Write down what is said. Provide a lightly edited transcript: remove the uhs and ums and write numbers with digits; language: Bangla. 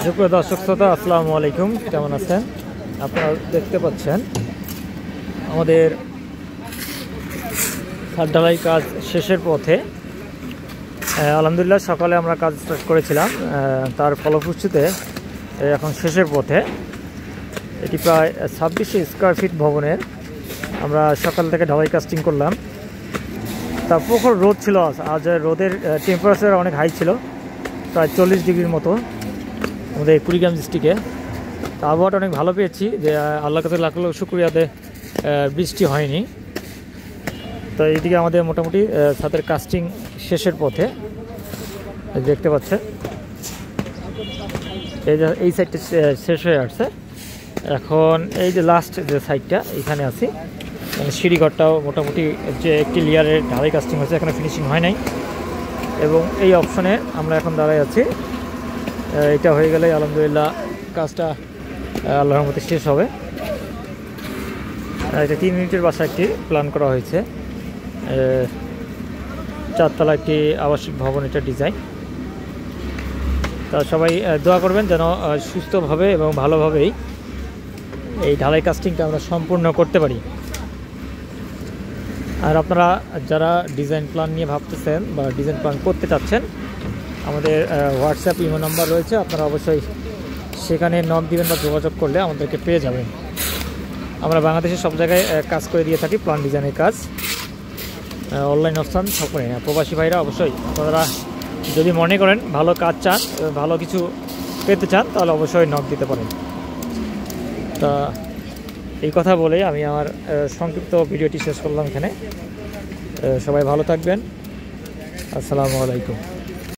সুপ্রিয় দর্শক শ্রোতা, আসসালামু আলাইকুম। কেমন আছেন? আপনারা দেখতে পাচ্ছেন আমাদের ছাদ ঢালাই কাজ শেষের পথে। আলহামদুলিল্লাহ সকালে আমরা কাজ স্টার্ট করেছিলাম, তার ফলশ্রুতিতে এখন শেষের পথে। এটি প্রায় 2600 স্কোয়ার ফিট ভবনের আমরা সকাল থেকে ঢালাই কাস্টিং করলাম। তা প্রখর রোদ ছিল, আজ রোদের টেম্পারেচার অনেক হাই ছিল, প্রায় 40 ডিগ্রির মতো আমাদের কুড়িগ্রাম ডিস্ট্রিক্টে। তা আবহাওয়াটা অনেক ভালো পেয়েছি, যে আল্লাহর কাছে লাখ লাখ শুকরিয়াতে বৃষ্টি হয়নি। তো এইদিকে আমাদের মোটামুটি ছাদের কাস্টিং শেষের পথে দেখতে পাচ্ছে। এই সাইডটা শেষ হয়ে আসছে। এখন এই যে লাস্ট যে সাইডটা এখানে আছি, সিঁড়িঘরটাও মোটামুটি যে একটি লেয়ারের ঢালাই কাস্টিং হয়েছে, এখানে ফিনিশিং হয় নাই। এবং এই অপশনে আমরা এখন দাঁড়ায় আছি। এটা হয়ে গেলে আলহামদুলিল্লাহ কাজটা আল্লাহর রহমতে শেষ হবে। এটা 3 ইউনিটের বাসা একটি প্ল্যান করা হয়েছে, 4 তলা একটি আবাসিক ভবন, এটা ডিজাইন। তা সবাই দোয়া করবেন যেন সুস্থভাবে এবং ভালোভাবেই এই ঢালাই কাস্টিংটা আমরা সম্পূর্ণ করতে পারি। আর আপনারা যারা ডিজাইন প্ল্যান নিয়ে ভাবতেছেন বা ডিজাইন প্ল্যান করতে চাচ্ছেন, আমাদের হোয়াটসঅ্যাপ ইমো নাম্বার রয়েছে, আপনারা অবশ্যই সেখানে নক দিবেন বা যোগাযোগ করলে আমাদেরকে পেয়ে যাবেন। আমরা বাংলাদেশের সব জায়গায় কাজ করে দিয়ে থাকি, প্ল্যান ডিজাইনের কাজ, অনলাইন অপশান সকলে। প্রবাসী ভাইরা অবশ্যই আপনারা যদি মনে করেন ভালো কাজ চান, ভালো কিছু পেতে চান, তাহলে অবশ্যই নক দিতে পারেন। তা এই কথা বলে আমি আমার সংক্ষিপ্ত ভিডিওটি শেষ করলাম এখানে। সবাই ভালো থাকবেন। আসসালামু আলাইকুম।